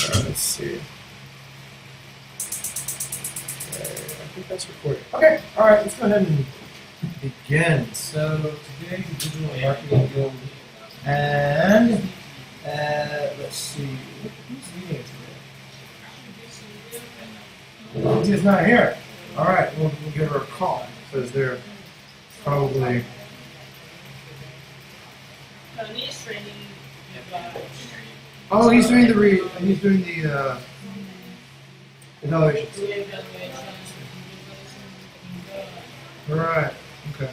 Let's see. Okay, I think that's recording. Okay, all right, let's go ahead and begin. So today, the digital marketing guild, and let's see, who's meeting today? Lindsay's not here. All right, we'll give her a call because they're probably. He's training. Oh, he's doing the evaluations. All right. Okay.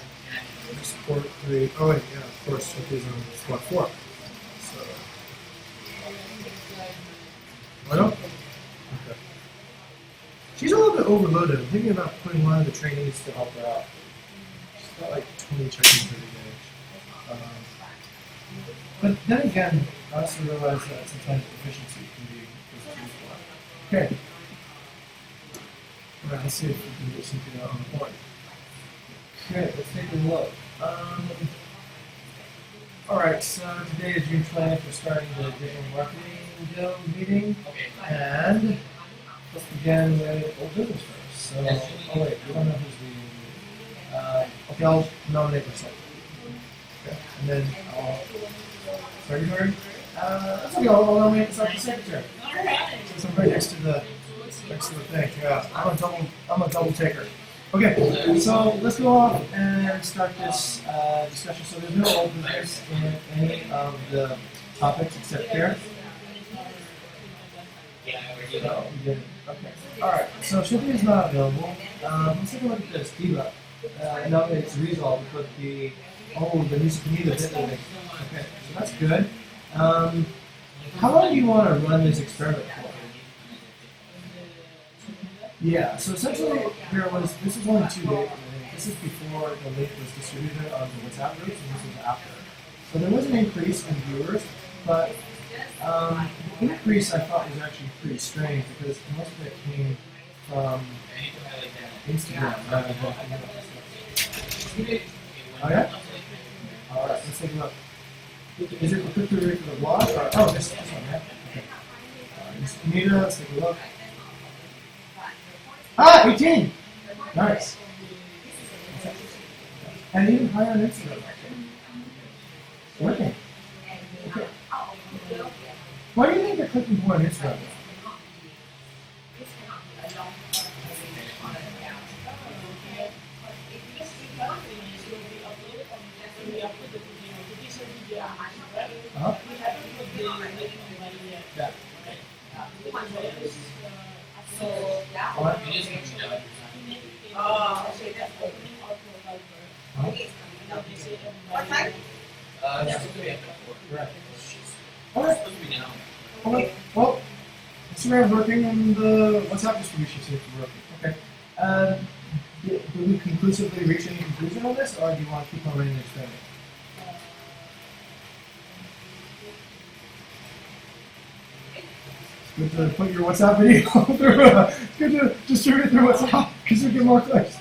Support 3. Oh wait, yeah, of course, it is on squad 4. So. I don't. Okay. She's a little bit overloaded. I'm thinking about putting one of the trainees to help her out. She's got like 20 check-ins every day. But then again, I also realize that sometimes efficiency can be useful. Okay. All right, let's see if we can get something out on the board. Okay, let's take a look. All right, so today is June 20th. We're starting the digital marketing guild meeting, and let's begin with old business first. So, oh wait, we don't know who's leading. Okay, I'll nominate myself. Okay, and then I'll. Secretary? That's okay, I'll nominate myself the secretary. Since I'm right next to the thing. Yeah, I'm a double taker. Okay, so let's go off and start this discussion. So there's no old business in any of the topics except here. So, okay. Alright, so Shippy is not available. Let's take a look at this. Diva. Nominates Resolve to put the music need a bit moving. Okay, so that's good. How long do you want to run this experiment for? Yeah, so essentially this is only 2 days. This is before the link was distributed on the WhatsApp groups, and this was after. So there was an increase in viewers, but the increase I thought was actually pretty strange because most of it came from Instagram rather than Oh yeah? Alright, let's take a look. Is it the click-through rate for the blog? Or, oh, this one, yeah? Okay. Miss Anita, let's take a look. Ah, 18! Nice. And even higher on Instagram. Working. Okay. Why do you think they're clicking more on Instagram? Uh-huh. Yeah. Right. Well, Instagram's working and the WhatsApp distribution seems to be working. Okay. Do we conclusively reach any conclusion on this, or do you want to keep on running the experiment? Good to put your WhatsApp video through. Good to distribute it through WhatsApp because you get more clicks.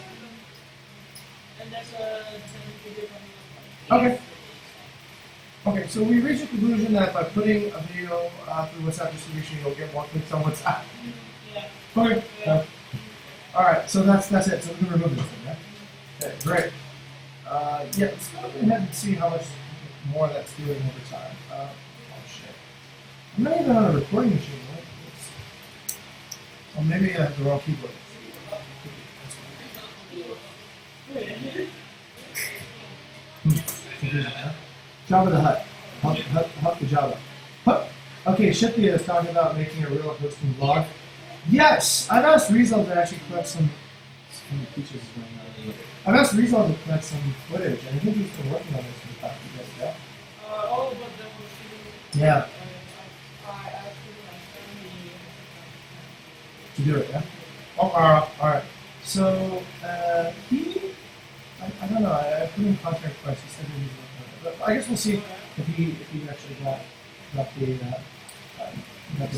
Okay. Okay, so we reached a conclusion that by putting a video through WhatsApp distribution, you'll get more clicks on WhatsApp. Okay. All right, so that's it. So we can remove this thing, right? Okay, great. Yeah, let's go ahead and see how much more that's doing over time. Oh shit. I'm not even on a recording machine, right? Well, maybe I have the wrong keyboard. Java the Hut. Hut the Java. Hut. Okay, Shipia is talking about making a real hosting blog. Yes! I've asked Rizal to actually collect some features going on. I've asked Rizal to collect some footage, and I think he's been working on this for the past few days, yeah? Yeah. To do it, yeah? Oh, alright. So, I don't know, I put in contact request, he said he was working on it. But I guess we'll see if he actually got the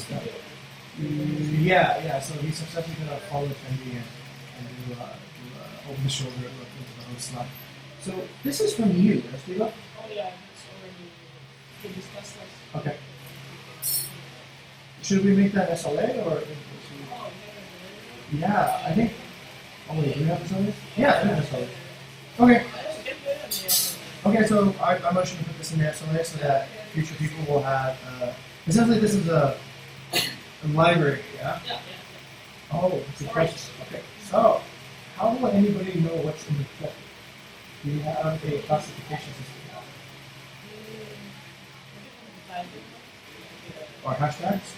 stuff. Yeah, so he's successfully going to follow Fendi and do over the shoulder look into the host slot. So this is from you, right, Steve? Oh, yeah, it's already discussed. Okay. Should we make that SLA or? Yeah, I think. Oh wait, do we have SLAs? Yeah, we have SLAs. Okay. Okay, so I motion to put this in the SLA so that future people will have. Essentially, this is a library, yeah. Oh, it's a question. Okay, so how will anybody know what's in the book? Do you have a classification system? Or hashtags?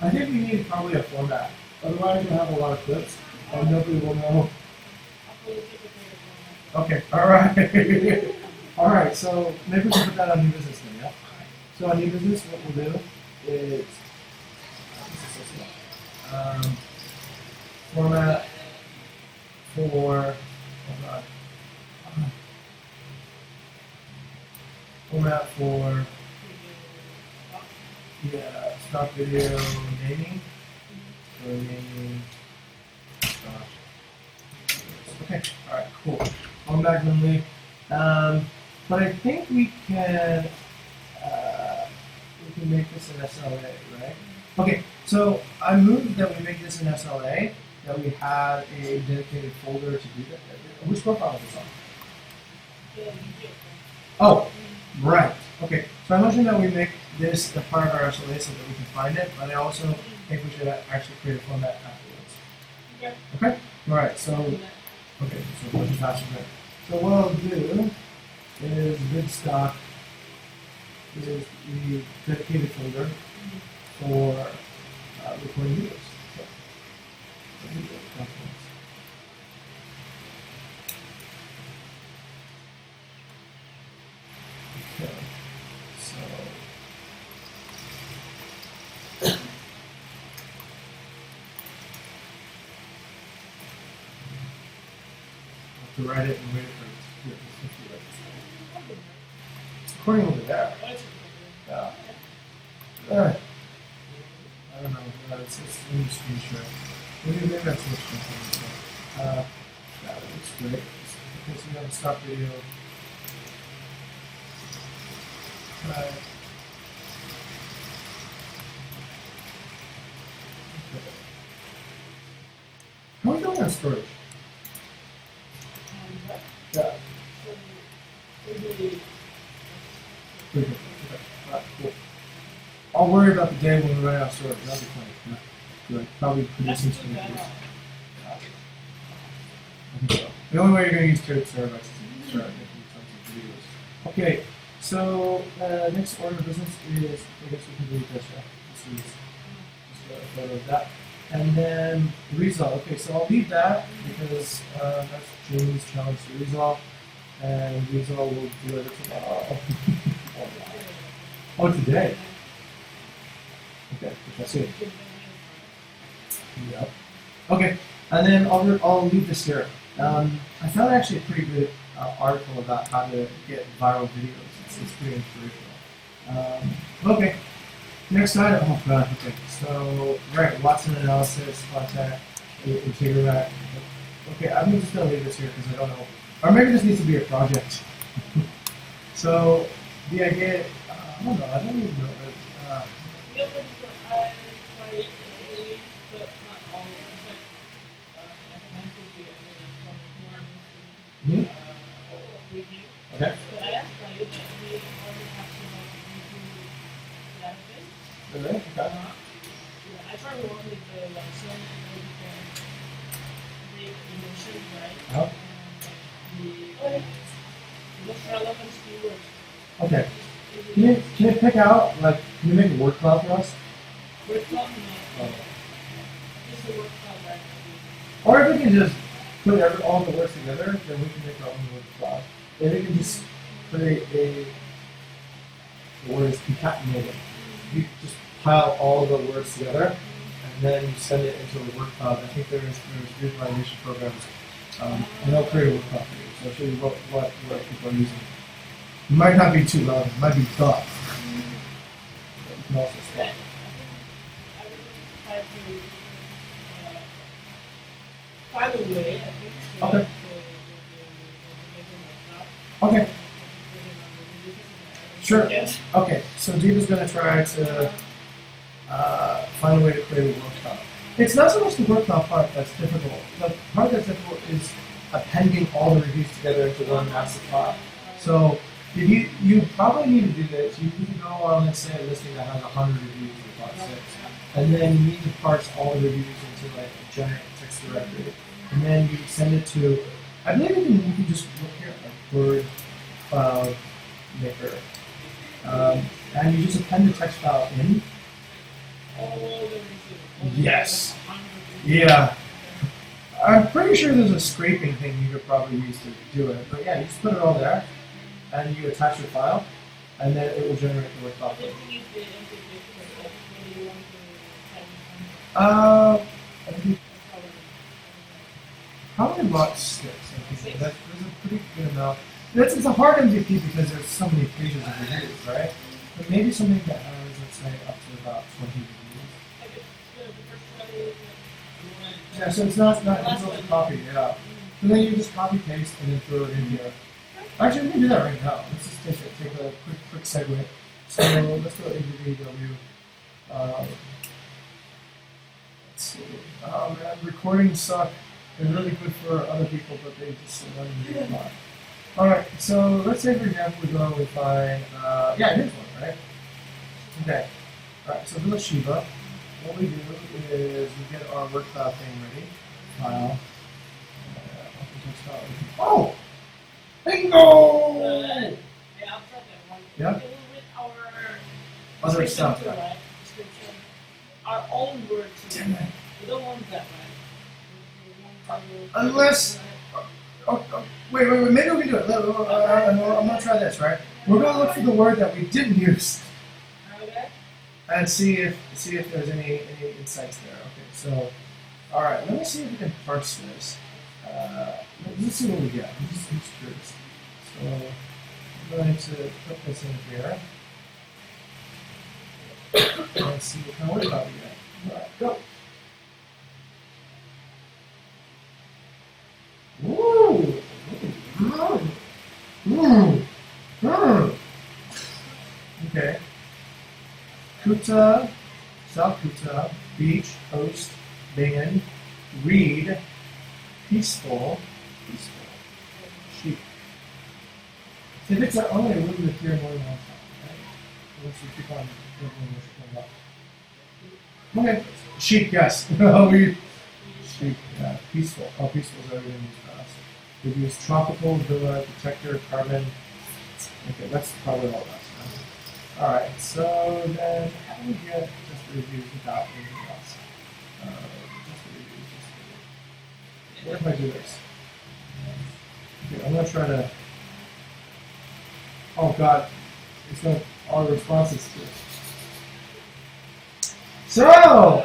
I think we need probably a format. Otherwise, we'll have a lot of clips and nobody will know. Okay, alright. Alright, so maybe we can put that on new business then, yeah? So on new business, what we'll do is format for, format for, yeah, stock video naming. So naming stock. Okay, alright, cool. Going back only. But I think we can make this an SLA, right? Okay, so I moved that we make this an SLA, that we have a dedicated folder to do that. Which profile is this on? Oh, right. Okay, so I mentioned that we make this a part of our SLA so that we can find it, but I also think we should actually create a format afterwards. Okay? Alright, so, okay, so what's the password there? So what I'll do is vidstock is the dedicated folder for recording videos. So, okay, so to write it and wait for it to it's recording over there. Yeah. I don't know. It's let me screen share. Maybe that's what's that looks great. Okay, so we have a stop video. Okay. How are we doing on storage? Yeah. Pretty good. Okay. Alright, cool. I'll worry about the day when we run out of storage. That'll be fine. Yeah. Good. Probably producing some videos. I think so. The only way you're going to use code terabytes is to start making tons of videos. Okay, so next order of business is, I guess we can delete this, right? This is just a photo of that. And then resolve. Okay, so I'll leave that because that's Jamie's challenge to resolve. And resolve will do it tomorrow. Oh, today. Okay, which I see. Yep. Okay, and then I'll leave this here. I found actually a pretty good article about how to get viral videos. It's pretty inspirational. Okay, next item. Oh god. Okay, so right, Watson analysis, contact, integrate. Okay, I'm just gonna leave this here because I don't know, or maybe this needs to be a project. So the idea, I don't know. I don't even know. Hmm? Okay. Really? Okay. I try to work with the lesson where you can make emotions, right? Oh. The relevant keywords. Okay. Can you pick out, like, can you make a word cloud for us? Word cloud, Oh. just the word cloud, right? Or if we can just put all the words together, then we can make our own word cloud. Then we can just create the word is concatenated. You just pile all the words together, and then you send it into a word cloud. I think there's visualization programs, and they'll create a word cloud for you. So I'll show you what people are using. It might not be too loud. It might be tough. But you can also stop. By the way, I think Okay. Okay. Sure. Yes. Okay, so Diva's going to try to find a way to create a work file. It's not so much the work file part that's difficult. The part that's difficult is appending all the reviews together into one massive file. So if you probably need to do this. You need to go on, let's say, a listing that has 100 reviews in part 6. And then you need to parse all the reviews into like a giant text directory. And then you send it to, I believe you can just look here, like Word File Maker. And you just append the text file in. Yes. Yeah. I'm pretty sure there's a scraping thing you could probably use to do it. But yeah, you just put it all there, and you attach your file, and then it will generate the word file. I think probably about 6. I think there's a pretty good amount. It's a hard MVP because there's so many pages of reviews, right? But maybe something that has, let's say, up to about 20 reviews. Yeah, so it's not difficult to copy, yeah. So then you just copy paste and then throw it in here. Actually, we can do that right now. Let's just take a quick segue. So let's go into AW. Let's see. Oh man, recordings suck. They're really good for other people, but they just run really a lot. Alright, so let's say for example we go and find, yeah, here's one, right? Okay. Alright, so for Shiva, what we do is we get our work file thing ready. File. Oh! Bingo! Yeah, I'll try that one. Yeah? With our Other description stuff. too, right? Description. Our own words. Damn it. We don't want that, right? We want our Unless- Wait, maybe we can do it. I'm going to try this, right? We're going to look for the word that we didn't use Okay. and see if there's any insights there. Okay, so, all right, let me see if we can parse this. Let's see what we get. I'm just curious. So, I'm going to put this in here and see what kind of word file we get. All right, go. Ooh. Okay. Kuta, South Kuta, beach, host, band, read, peaceful, sheep. So if it's only, it wouldn't appear more than one time, right? Unless you keep on looking up. Okay. Sheep, yes. Sheep, peaceful. Oh, peaceful is already in use for us. We've used tropical, villa, detector, carbon. Okay, that's probably all that's. Alright, so then how do we get just the reviews without anything else? Just the reviews. What if I do this? Okay, I'm going to try to. Oh god, it's going to all the responses to it. So,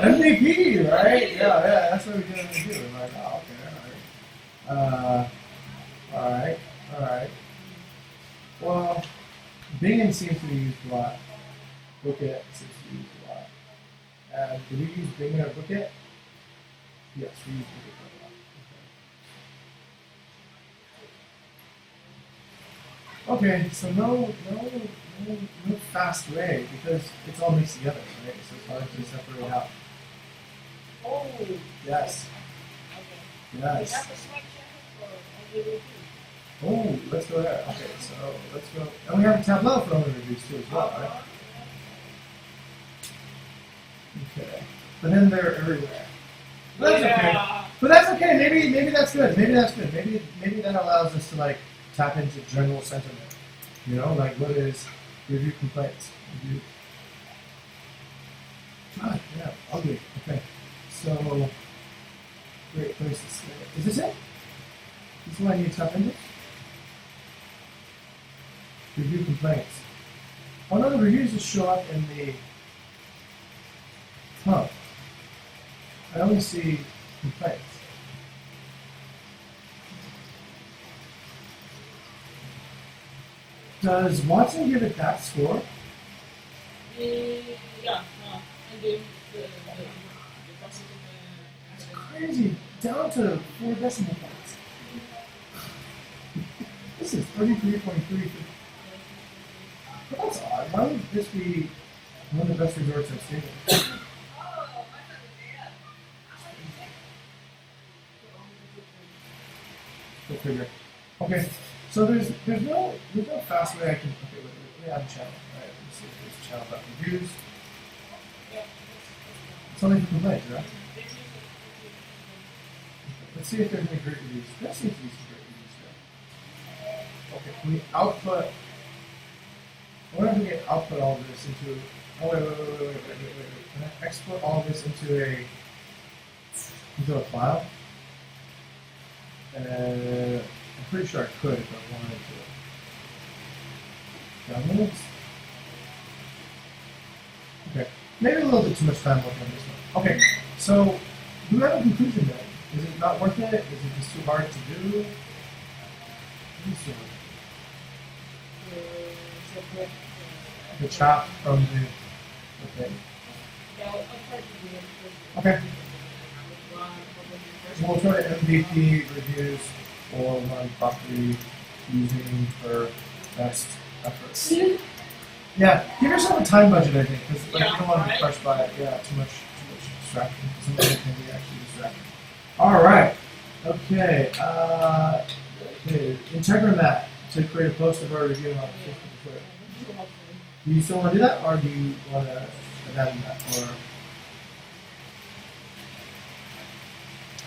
MVP, right? Yeah, that's what we're going to do. I'm like, oh, okay, alright. Well, Bingen seems to be used a lot. Bukit seems to be used a lot. Do we use Bingen or Bukit? Yes, we use Bukit a lot. Okay, so no fast way because it's all mixed together, right? So it's hard to separate out. Oh. Yes. Okay. Yes. Is that the selection or only review? Oh, let's go there. Okay, so let's go. And we have a tableau for owner reviews too as well, right? Okay. But then they're everywhere. But that's okay. But that's okay. Maybe that's good. Maybe that allows us to like tap into general sentiment. You know, like what is review complaints? Review. God, yeah, ugly. Okay. So great place to stay. Is this it? This is what I need to tap into? Review complaints. Oh no, the reviews just show up in the. Huh. I only see complaints. Does Watson give it that score? Yeah. I gave the That's crazy. Down to 4 decimal points. This is 33.3. That's why would this be one of the best resorts I've stayed in? Go figure. Okay, so there's no fast way I can. Okay, wait, let me add a channel. All right, let's see if there's a channel about reviews. It's only for complaints, right? Let's see if there's any great reviews. There seems to be some great reviews there. Okay, can we output? I wonder if we can output all this into. Oh wait. Can I export all this into a file? I'm pretty sure I could if I wanted to. Downloads. Okay, maybe a little bit too much time working on this one. Okay, so do we have a conclusion then? Is it not worth it? Is it just too hard to do? Let me see. The chop from the. Okay. Okay. We'll try to MVP reviews or run properly using her best efforts. Yeah, give yourself a time budget, I think, because you don't want to be crushed by it. Yeah, too much distraction. Sometimes it can be actually distracting. All right. Okay. Okay. Integromat to create a post of our review on Facebook. Do you still want to do that, or do you want to abandon that, or?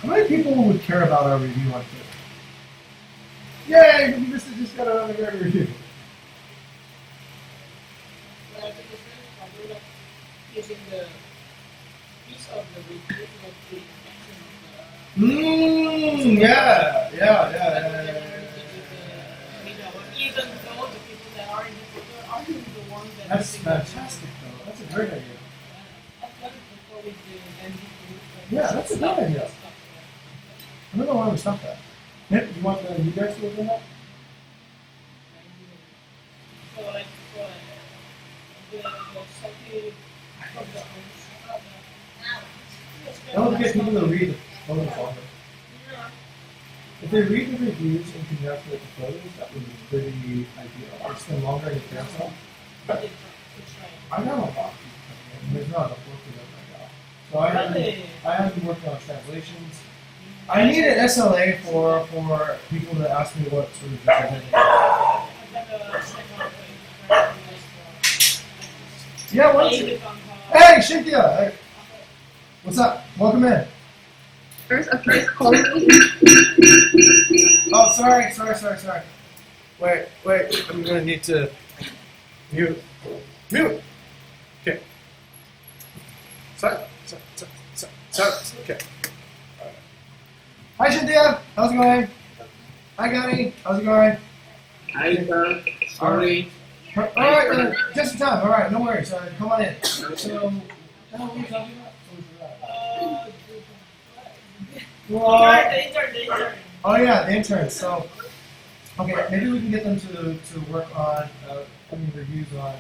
How many people would care about our review on Twitter? Yay! We just got another great review. Using the piece of the review, like the Yeah. Even though the people that are in the photo are the ones that. That's fantastic, though. That's a great idea. Yeah, that's a good idea. I don't know why we stopped that. Nick, you want you guys to look at that? So like the selfie from the That would get people to read the photos longer. If they read the reviews in conjunction with the photos, that would be pretty ideal. Or spend longer in the carousel. But I got a lot of people coming in. There's not enough work for them right now. So I have been working on translations. I need an SLA for people to ask me what sort of jobs I need. Yeah, what's it? Hey, Cynthia! Hey. What's up? Welcome in. There's a place called me. Oh, sorry. Wait. I'm gonna need to mute. Okay. Sorry. Okay. Hi, Cynthia. How's it going? Hi, Gani. How's it going? Hi, sir. Sorry. All right, just in time. All right, no worries. Come on in. So, what are we talking about? The intern. Oh yeah, the interns. So, okay, maybe we can get them to work on putting reviews on.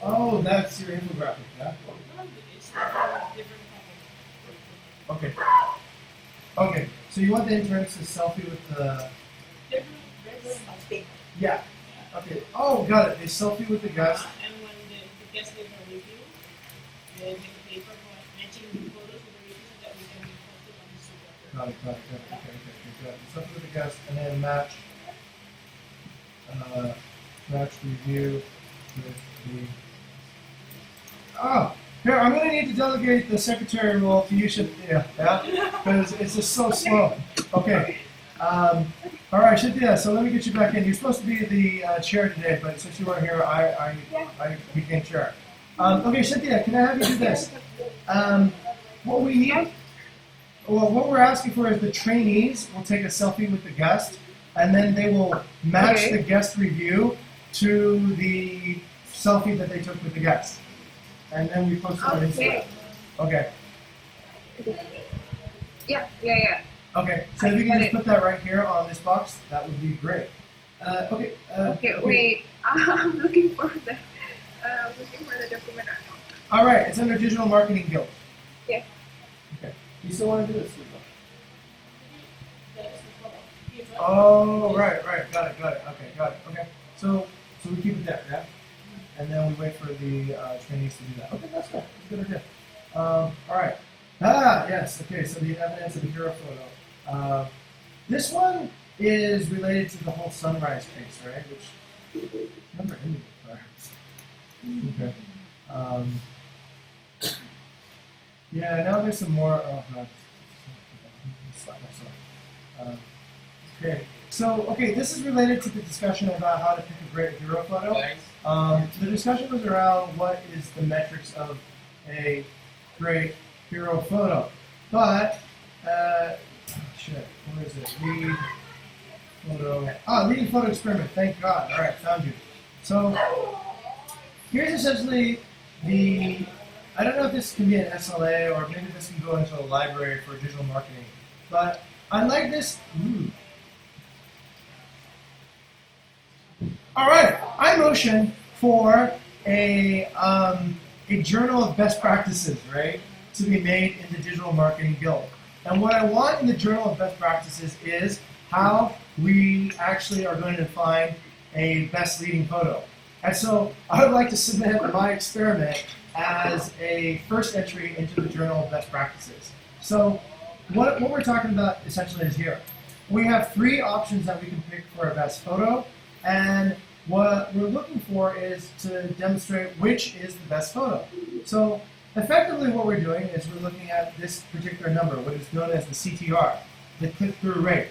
Oh, that's your infographic, yeah? Okay, so you want the interns to selfie with the... Yeah. Okay. Oh, got it. They selfie with the guest. And when the guest leaves a review, they make a paper matching the photos with the reviews that we can post it on Instagram. Got it. Okay, good. Selfie with the guest and then match review with the... Oh, here, I'm going to need to delegate the secretary role to you, Cynthia, yeah? Because it's just so slow. Okay. All right, Cynthia, so let me get you back in. You're supposed to be the chair today, but since you weren't here, I became chair. Okay, Cynthia, can I have you do this? What we need, well, what we're asking for is the trainees will take a selfie with the guest, and then they will match the guest review to the selfie that they took with the guest. And then we post it on Instagram. Okay. Yeah. Okay, so if you can just put that right here on this box, that would be great. Okay. Wait. I'm looking for the document. All right, it's under Digital Marketing Guild. Yeah. Okay. You still want to do this? That is the photo. Here's what- Oh, right. Got it. Okay, got it. Okay. So we keep it there, yeah? And then we wait for the trainees to do that. Okay, that's good. That's a good idea. All right. Yes. Okay, so the evidence of the hero photo. This one is related to the whole sunrise case, right? Which never ended before. Okay. Yeah, now there's some more. Oh, God. Slap myself. Okay. So, this is related to the discussion about how to pick a great hero photo. The discussion was around what is the metrics of a great hero photo. But, where is it? Lead photo. Leading photo experiment. Thank God. All right, found you. So, here's essentially I don't know if this can be an SLA or maybe this can go into a library for digital marketing. But unlike this, all right, I motion for a journal of best practices, right, to be made in the Digital Marketing Guild. And what I want in the journal of best practices is how we actually are going to find a best leading photo. And so I would like to submit my experiment as a first entry into the journal of best practices. So what we're talking about essentially is here. We have 3 options that we can pick for our best photo, and what we're looking for is to demonstrate which is the best photo. So effectively what we're doing is we're looking at this particular number, what is known as the CTR, the click-through rate.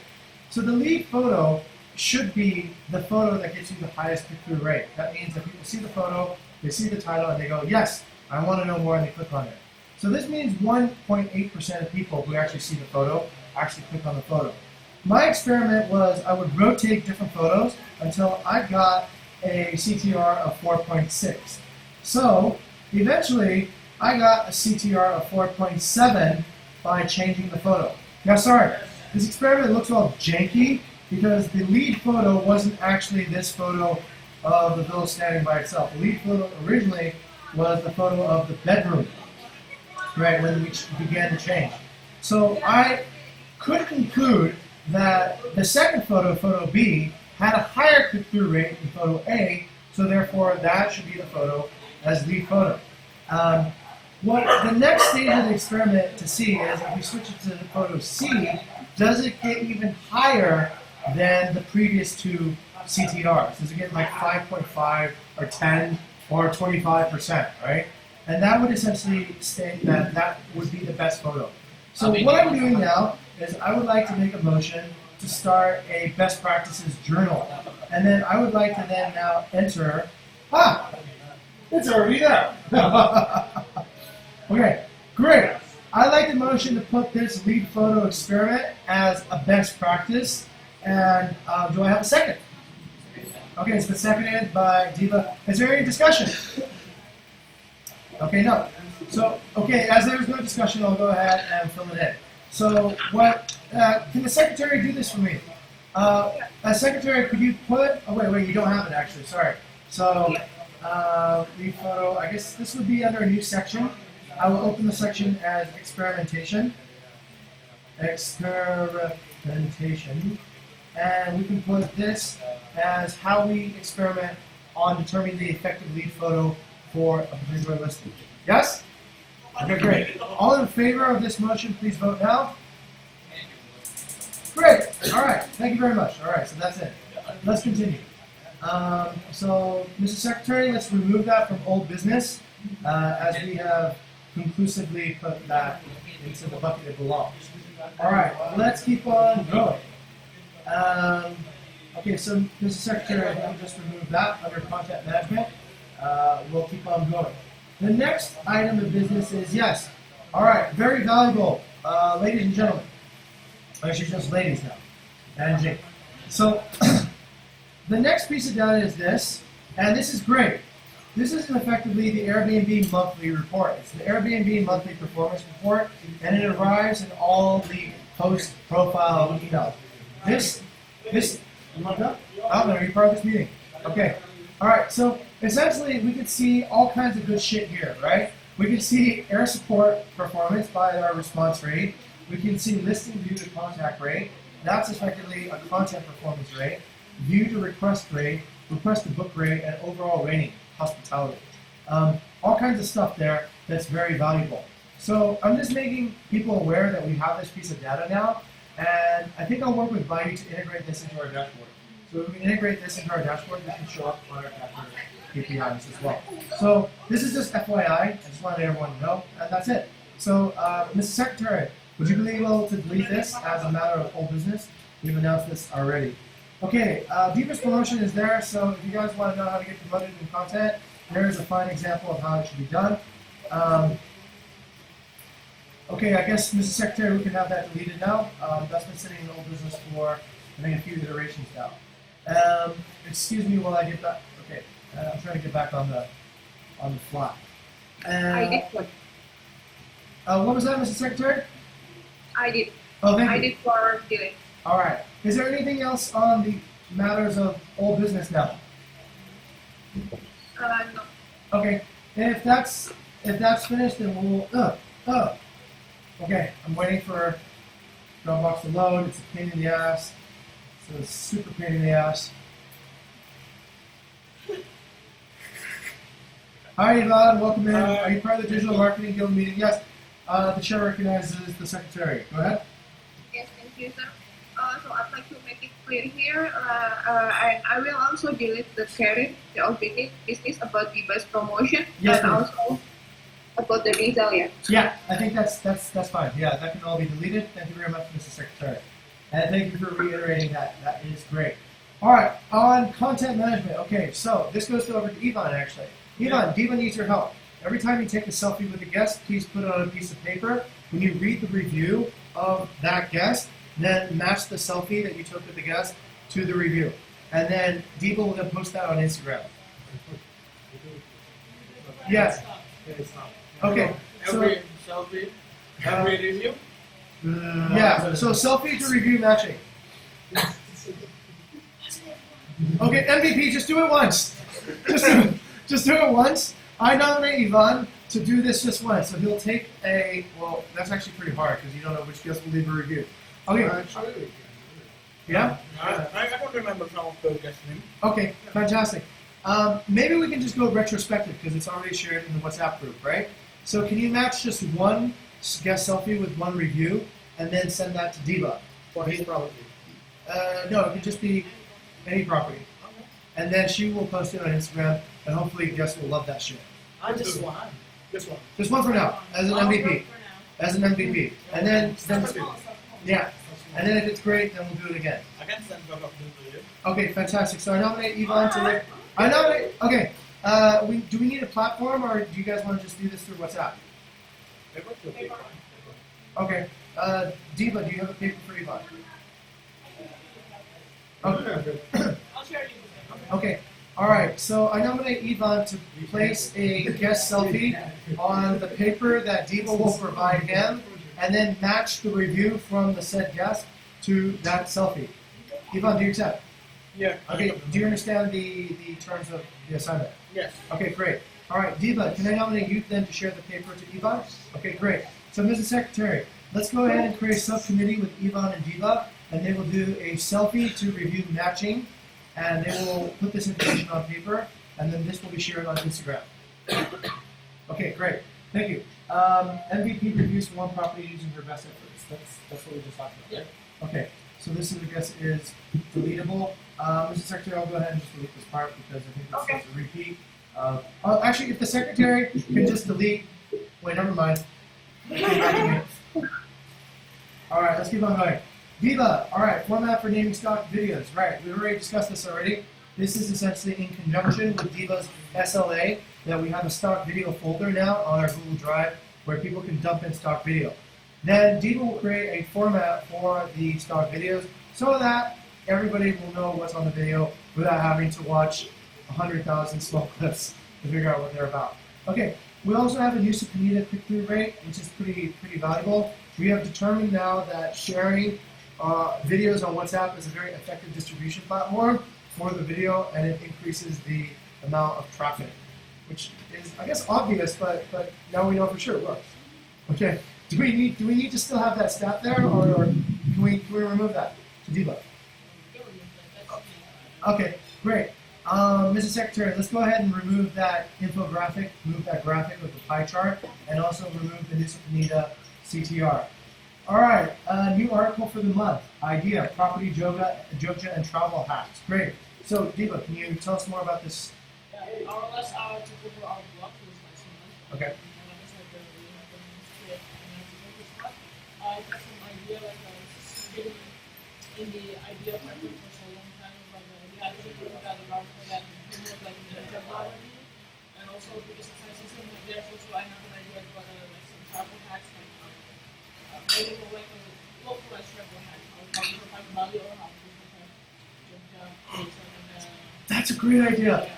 So the lead photo should be the photo that gets you the highest click-through rate. That means that people see the photo, they see the title, and they go, yes, I want to know more, and they click on it. So this means 1.8% of people who actually see the photo actually click on the photo. My experiment was I would rotate different photos until I got a CTR of 4.6. So eventually I got a CTR of 4.7 by changing the photo. Now sorry, this experiment looks all janky because the lead photo wasn't actually this photo of the villa standing by itself. The lead photo originally was the photo of the bedroom, right, when we began to change. So I could conclude that the second photo, photo B, had a higher click-through rate than photo A, so therefore that should be the photo as lead photo. What the next stage of the experiment to see is if we switch it to the photo C, does it get even higher than the previous 2 CTRs? Does it get like 5.5 or 10 or 25%, right? And that would essentially state that that would be the best photo. So what I'm doing now is I would like to make a motion to start a best practices journal. And then I would like to then now enter, it's already there. Okay, great. I'd like the motion to put this lead photo experiment as a best practice. And do I have a second? Okay, it's been seconded by Diva. Is there any discussion? Okay, no. So, as there's no discussion, I'll go ahead and fill it in. So, can the secretary do this for me? Secretary, could you put, wait, you don't have it actually, sorry. So, lead photo, I guess this would be under a new section. I will open the section as experimentation. Experimentation. And we can put this as how we experiment on determining the effective lead photo for a particular listing. Yes? Okay, great. All in favor of this motion, please vote now. Great. All right. Thank you very much. All right, so that's it. Let's continue. So, Mr. Secretary, let's remove that from old business as we have conclusively put that into the bucket it belongs. All right, let's keep on going. Okay, so Mr. Secretary, let me just remove that under content management. We'll keep on going. The next item of business is, yes, all right, very valuable, ladies and gentlemen. Actually, just ladies now, and Jake. So, the next piece of data is this, and this is great. This is effectively the Airbnb monthly report. It's the Airbnb monthly performance report, and it arrives in all the post-profile emails. This, you want that? I'm going to be part of this meeting. Okay. All right, so essentially we can see all kinds of good shit here, right? We can see air support performance by our response rate. We can see listing view to contact rate. That's effectively a content performance rate. View to request rate, request to book rate, and overall rating, hospitality. All kinds of stuff there that's very valuable. So I'm just making people aware that we have this piece of data now, and I think I'll work with Baidu to integrate this into our dashboard. So if we can integrate this into our dashboard, this can show up on our capture KPIs as well. So this is just FYI, I just wanted everyone to know, and that's it. So Mr. Secretary, would you be able to delete this as a matter of old business? We've announced this already. Okay, Diva's promotion is there, so if you guys want to know how to get promoted in content, there is a fine example of how it should be done. Okay, I guess, Mr. Secretary, we can have that deleted now. That's been sitting in old business for, I think, a few iterations now. Excuse me while I get back. Okay, I'm trying to get back on the fly. I did what? What was that, Mr. Secretary? I did. Oh, thank I you. did for delete. All right. Is there anything else on the matters of old business now? No. Okay. And if that's finished, then we'll. Okay. I'm waiting for Dropbox to load. It's a pain in the ass. So it's a super pain in the ass. Hi, Yvonne. Welcome in. Are you part of the Digital Marketing Guild meeting? Yes. The chair recognizes the secretary. Go ahead. Yes, thank you, sir. So I'd like to make it clear here, and I will also delete the carry, the OPT business about the bus promotion, Yes, and please. also about the diesel, yeah. Yeah, I think that's fine. Yeah, that can all be deleted. Thank you very much, Mr. Secretary. And thank you for reiterating that. That is great. All right, on content management. Okay, so this goes over to Yvonne, actually. Yvonne, Diva needs your help. Every time you take a selfie with a guest, please put it on a piece of paper. When you read the review of that guest, then match the selfie that you took with the guest to the review. And then Diva will then post that on Instagram. Yes. Okay. Every selfie, every review. Yeah, so selfie to review matching. Okay, MVP, just do it once. Just do it once. I nominate Yvonne to do this just once. So he'll take well, that's actually pretty hard because you don't know which guest will leave a review. Okay. Yeah? I don't remember some of those guys' names. Okay, fantastic. Maybe we can just go retrospective because it's already shared in the WhatsApp group, right? So can you match just one guest selfie with one review and then send that to Diva? For his property. No, it can just be any property. Okay. And then she will post it on Instagram, and hopefully guests will love that shit. Just one. Just one. Just one for now, as an MVP. As an MVP. And then yeah. And then if it's great, then we'll do it again. I can send a couple of them to you. Okay, fantastic. So I nominate Yvonne to okay. Do we need a platform, or do you guys want to just do this through WhatsApp? Paper? Okay, fine. Okay. Diva, do you have a paper for Yvonne? Okay. I'll share it. Okay. All right. So I nominate Yvonne to place a guest selfie on the paper that Diva will provide him, and then match the review from the said guest to that selfie. Yvonne, do you accept? Yeah. Okay. Do you understand the terms of the assignment? Yes. Okay, great. All right, Diva, can I nominate you then to share the paper to Yvonne? Okay, great. So, Mrs. Secretary, let's go ahead and create a subcommittee with Yvonne and Diva, and they will do a selfie to review matching, and they will put this information on paper, and then this will be shared on Instagram. Okay, great. Thank you. MVP reviews for one property using her best efforts. That's what we just talked about, right? Okay. So this is, I guess, is deletable. Mr. Secretary, I'll go ahead and just delete this part because I think it's a repeat. Actually, if the Secretary can just delete. Wait, never mind. All right, let's keep on going. Diva, all right, format for naming stock videos. Right, we already discussed this already. This is essentially in conjunction with Diva's SLA that we have a stock video folder now on our Google Drive where people can dump in stock video. Then Diva will create a format for the stock videos so that everybody will know what's on the video without having to watch 100,000 small clips to figure out what they're about. Okay, we also have a use of Panita click-through rate, which is pretty valuable. We have determined now that sharing videos on WhatsApp is a very effective distribution platform for the video, and it increases the amount of traffic. which is, I guess, obvious, but now we know for sure it works. Okay. Do we need to still have that stat there, or can we remove that to debug? Okay, great. Mrs. Secretary, let's go ahead and remove that infographic, move that graphic with the pie chart, and also remove the Nusa CTR. All right, new article for the month. Idea: property Jogja and travel hacks. Great. So, Deepa, can you tell us more about this? Yeah, our last hour to cover our blog was last month. Okay. And like I said, we have been straight and I think it's fun. I got some idea, like I was getting in the idea project for so long time, but we had to put that around for that and promote like the technology. And also because the science system was there, so I have an idea about like some travel hacks, like maybe like a localized travel hack. How to provide value or how to provide Jogja. That's a great idea.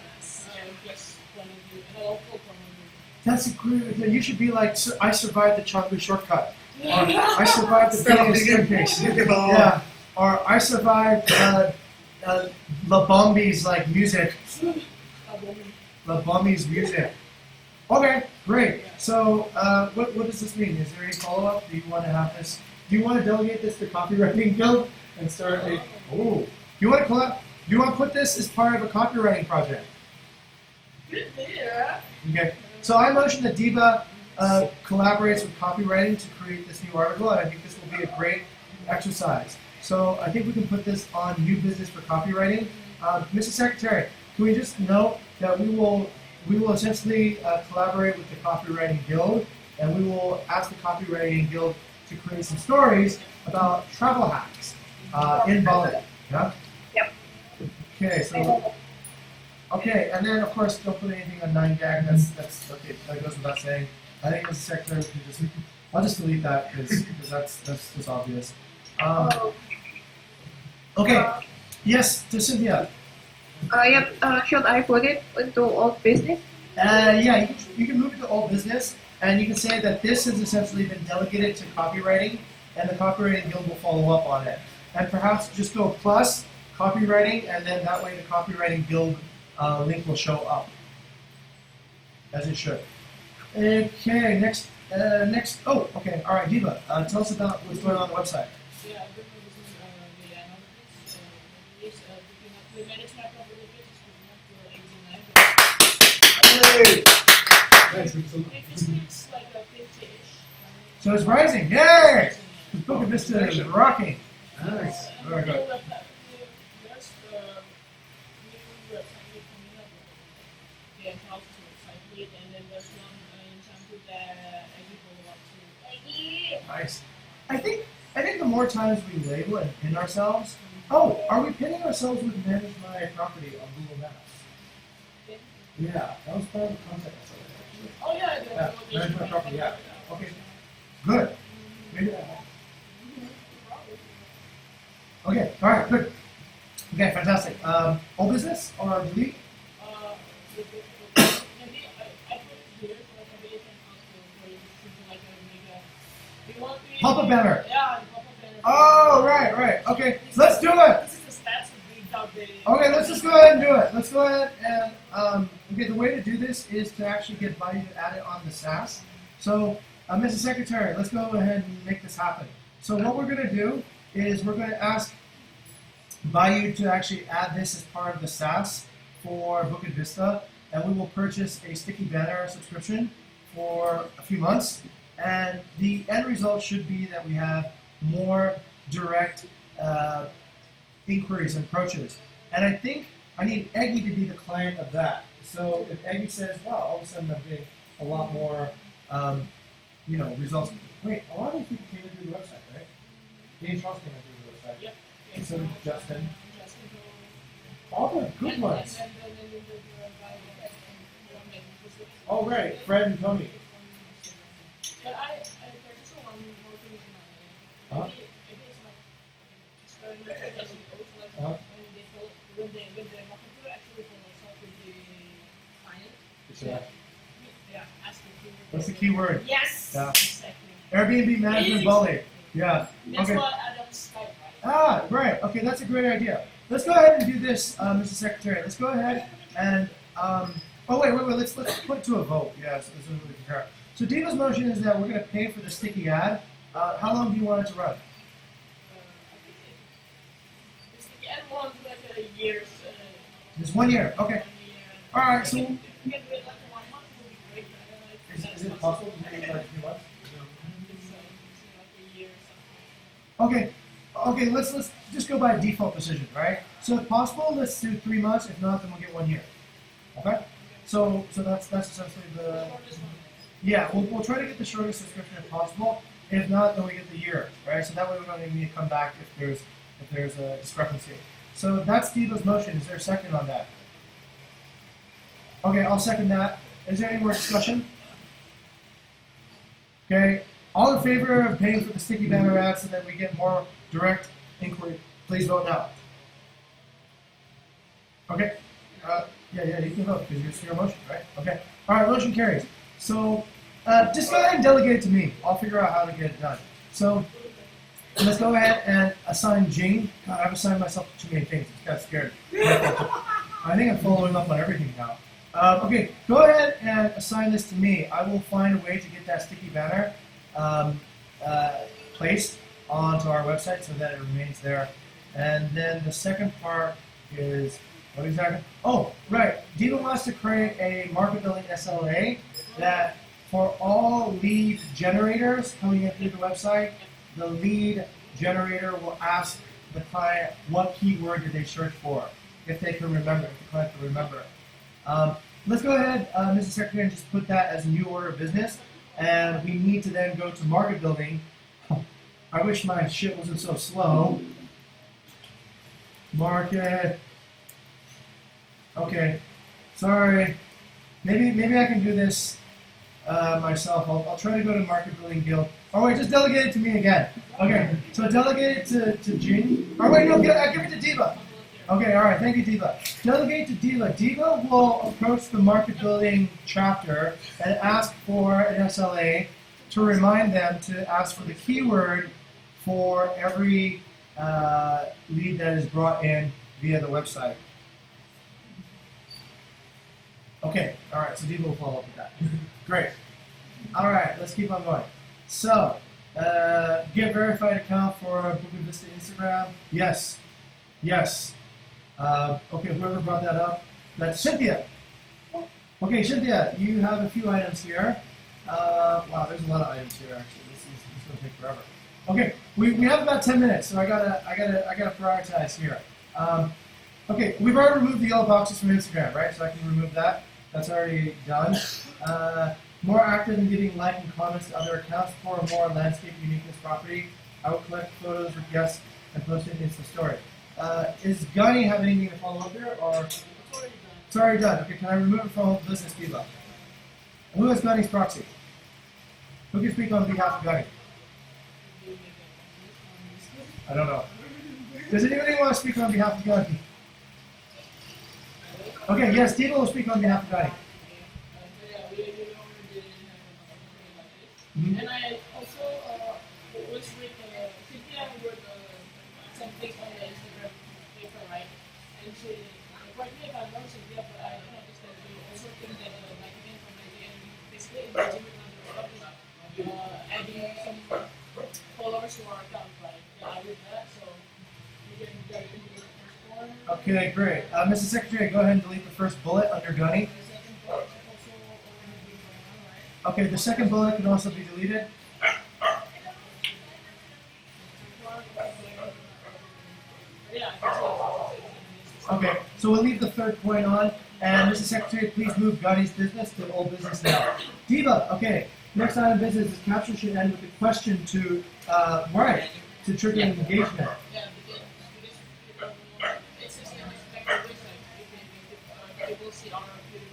That's a great idea. You should be like, I survived the chocolate shortcut. Or I survived the biggest staircase. Yeah. Or I survived La Bombi's like music. La Bombi's music. Okay, great. So what does this mean? Is there any follow-up? Do you want to have this? Do you want to delegate this to Copywriting Guild and start a? Oh, you want to collab? Do you want to put this as part of a copywriting project? Yeah. Okay. So I motion that Diva collaborates with copywriting to create this new article, and I think this will be a great exercise. So I think we can put this on new business for copywriting. Mrs. Secretary, can we just note that we will essentially collaborate with the Copywriting Guild, and we will ask the Copywriting Guild to create some stories about travel hacks in Bali. Yeah. Yep. Okay. So. Okay, and then of course don't put anything on 9gag. That's okay. That goes without saying. I think Mrs. Secretary can just. I'll just delete that because that's just obvious. Okay. Yes, to Cynthia. Should I put it into old business? Yeah, you can move it to old business, and you can say that this has essentially been delegated to copywriting, and the Copywriting Guild will follow up on it. And perhaps just go plus copywriting, and then that way the Copywriting Guild link will show up, as it should. Okay, next. Oh, okay. All right, Diva. Tell us about what's going on the website. Yeah, I've been using the analytics. We manage my property pages, it's like a 50-ish. So it's rising. Yay! Bukit Vista is rocking. Nice. Very good. There's new website coming up. The house website, and then there's one in Champu that I give follow up to. Nice. I think the more times we label and pin ourselves. Oh, are we pinning ourselves with Manage My Property on Google Maps? Yeah, that was part of the concept. Oh yeah, Yeah, Manage My Property. Yeah. Okay. Good. Maybe that helps. Okay. All right. Good. Okay. Fantastic. All business or delete? Pop-up banner. Yeah, the pop-up banner. Oh, right. Okay, let's do it. This is the stats of being outdated. Okay, let's just go ahead and do it. Let's go ahead and okay. The way to do this is to actually get Buddy to add it on the SAS. So, Mrs. Secretary, let's go ahead and make this happen. So what we're going to do is we're going to ask Bayou to actually add this as part of the SAS for Bukit Vista, and we will purchase a sticky banner subscription for a few months. And the end result should be that we have more direct inquiries and approaches. And I think I need Eggy to be the client of that. So if Eggy says, wow, all of a sudden I'm getting a lot more results. Wait, a lot of these people came in through the website, right? James Ross came in through the website. Yep. So did Justin. All the good ones. Oh, right. Fred and Tony. But there's also one more thing in my maybe it's like experiment as opposed to like when the marketer actually consult with the client. Yeah, ask the keyword. What's the keyword? Yes. Yeah. Exactly. Airbnb management Bali. Yeah. That's Okay. what Adam's type, right? Ah, right. Okay, that's a great idea. Let's go ahead and do this, Mr. Secretary. Let's go ahead and Oh wait. Let's put it to a vote. Yes, this is really compare. So Diva's motion is that we're going to pay for the sticky ad. How long do you want it to run? I think it's the end one like a year's. Just 1 year. Okay. 1 year. All right. So You can do it like 1 month would be great. I don't know if that's is it possible to make it like 3 months? It's like a year or something. Okay. Okay. Let's just go by default decision, right? So if possible, let's do 3 months. If not, then we'll get 1 year. Okay. So that's essentially the. Or this one. Yeah, we'll try to get the shortest subscription if possible. If not, then we get the year, right? So that way we don't even need to come back if there's a discrepancy. So that's Diva's motion. Is there a second on that? Okay, I'll second that. Is there any more discussion? Okay, all in favor of paying for the sticky banner ads so that we get more direct inquiry, please vote now. Okay, yeah, you can vote because it's your motion, right? Okay, all right, motion carries. So just go ahead and delegate it to me. I'll figure out how to get it done. So let's go ahead and assign Jing. God, I've assigned myself too many things. It's got scared. I think I'm following up on everything now. Okay, go ahead and assign this to me. I will find a way to get that sticky banner placed onto our website so that it remains there. And then the second part is, what exactly? Oh, right. Diva wants to create a market building SLA that for all lead generators coming in through the website, the lead generator will ask the client what keyword did they search for, if they can remember, if the client can remember it. Let's go ahead, Mrs. Secretary, and just put that as a new order of business. And we need to then go to market building. I wish my shit wasn't so slow. Market. Okay. Sorry. Maybe I can do this myself. I'll try to go to Market Building Guild. Oh wait, just delegate it to me again. Okay, so delegate it to Jing. Oh wait, no, give it to Diva. Okay, all right, thank you, Diva. Delegate to Diva. Diva will approach the Market Building chapter and ask for an SLA to remind them to ask for the keyword for every lead that is brought in via the website. Okay, all right, so Diva will follow up with that. Great. All right, let's keep on going. So, get verified account for Bukit Vista Instagram. Yes. Okay, whoever brought that up, that's Cynthia. Okay, Cynthia, you have a few items here. Wow, there's a lot of items here actually. This is going to take forever. Okay, we have about 10 minutes, so I gotta prioritize here. Okay, we've already removed the yellow boxes from Instagram, right? So I can remove that. That's already done. More active in giving like and comments to other accounts for a more landscape uniqueness property. I will collect photos with guests and post it in Insta story. Is Gunny have anything to follow up here, or it's already done? Okay, can I remove it from business Diva? Who is Gunny's proxy? Who can speak on behalf of Gunny? I don't know. Does anybody want to speak on behalf of Gunny? Okay, yes, Diva will speak on behalf of Gunny. Mm-hmm. And I also was with Cynthia with something on the Instagram paper, right? And she, correct me if I'm wrong, Cynthia, but I noticed that you also think that marketing from Nigeria and basically engaging with other adding some followers to our account, right? Yeah, I did that, so you can get into the first one. Okay, great. Mrs. Secretary, go ahead and delete the first bullet under Gunny. The second part also already been going on, right? Okay, the second bullet can also be deleted. Okay, so we'll leave the third point on. And Mrs. Secretary, please move Gunny's business to old business now. Diva, okay, next item of business is caption should end with a question to, to trigger engagement. Yeah, because it's just an unexpected website. People see our video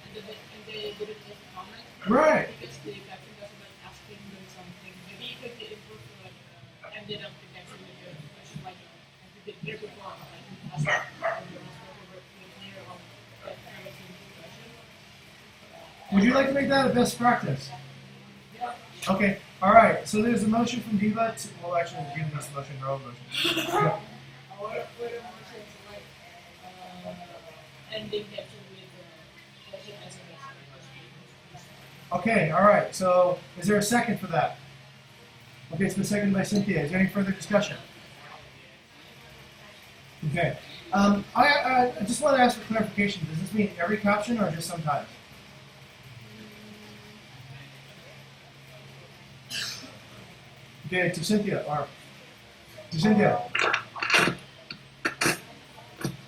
and they didn't leave a comment. Right. Because the caption doesn't like asking them something. Maybe you could improve to like ended up the caption with a question like if you did here before, like ask them clear on that kind of question. Would you like to make that a best practice? Yeah. Okay, all right. So there's a motion from Diva to, well, actually, Diva needs a motion, her own motion. Our Twitter motions like ending caption with question as a message. Okay, all right. So is there a second for that? Okay, it's been seconded by Cynthia. Is there any further discussion? Okay. I just want to ask for clarification. Does this mean every caption or just sometimes? Okay, to Cynthia. Or to Cynthia.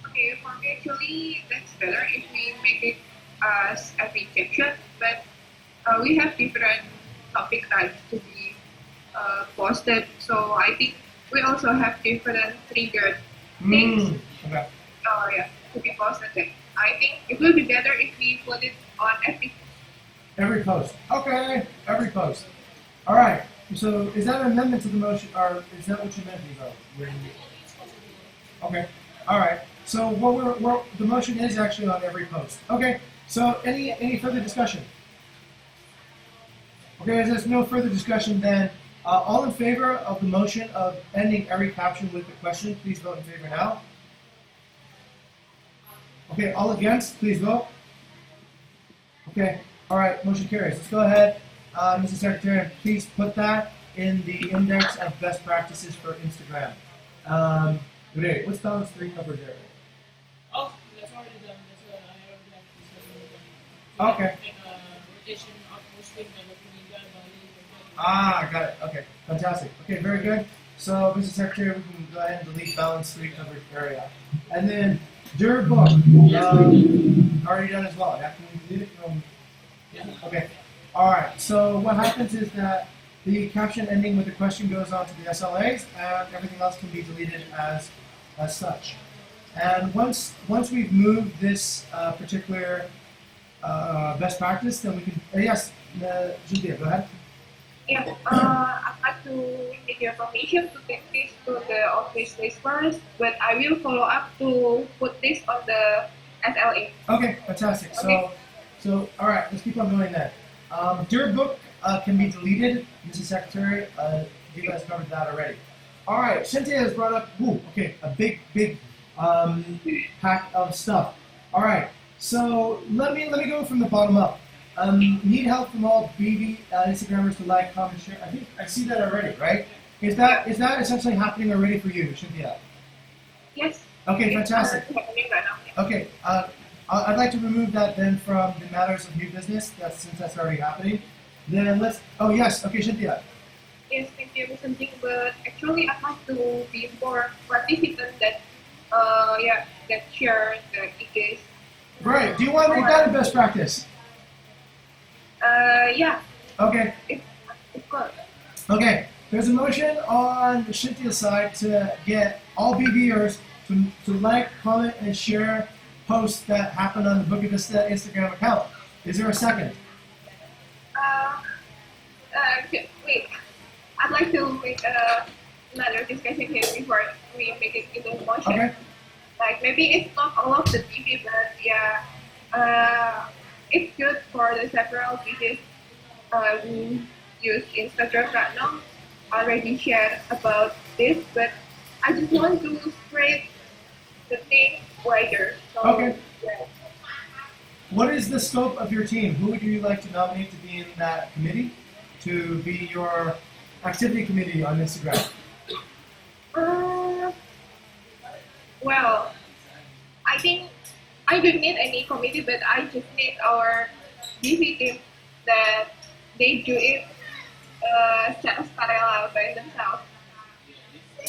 Okay, for me actually that's better if we make it as every caption, but we have different topic types to be posted. So I think we also have different triggered things. Okay. Yeah, to be posted. I think it will be better if we put it on Every post. Okay, every post. All right. So is that an amendment to the motion, or is that what you meant, Evo? Okay. All right. So the motion is actually on every post. Okay. So any further discussion? Okay. As there's no further discussion, then all in favor of the motion of ending every caption with the question, please vote in favor now. Okay. All against, please vote. Okay. All right. Motion carries. Let's go ahead. Mr. Secretary, please put that in the index of best practices for Instagram. Great. What's balance 3 covered there? Oh, that's already done. That's what I already have discussion with them. Okay. Rotation of posting and opening that value. Ah, got it. Okay. Fantastic. Okay, very good. So, Mr. Secretary, we can go ahead and delete balance 3 covered area. And then, your book, already done as well. Yeah, can we delete it from? Yeah. Okay. All right. So what happens is that the caption ending with the question goes on to the SLAs, and everything else can be deleted as such. And once we've moved this particular best practice, then we can. Yes, Julia, go ahead. Yeah, I'd like to take your permission to take this to the office list first, but I will follow up to put this on the SLA. Okay, fantastic. Okay. So all right, let's keep on going then. Your book can be deleted, Mrs. Secretary. You guys covered that already. All right, Cynthia has brought up, a big pack of stuff. All right, so let me go from the bottom up. Need help from all BB Instagrammers to like, comment, share. I think I see that already, right? Is that essentially happening already for you, Cynthia? Yes. Okay, fantastic. It's happening right now. Okay, I'd like to remove that then from the matters of new business, since that's already happening. Then oh yes, okay, Cynthia. Yes, thank you, Mr. Jing, but actually I have to be more participants that that share the IKs. Right, do you want to make that a best practice? Yeah, Okay, of course. okay. There's a motion on Cynthia's side to get all BBers to like, comment, and share posts that happen on the Bukit Vista Instagram account. Is there a second? Wait. I'd like to make another discussion here before we make it into motion. Okay. Like maybe it's not all of the TV, but yeah, it's good for the several videos who use Instagram right now. Already shared about this, but I just want to spread the thing wider. So, Okay. Yeah. What is the scope of your team? Who would you like to nominate to be in that committee, to be your activity committee on Instagram? Well, I think I don't need any committee, but I just need our DV team that they do it secara sukarela by themselves.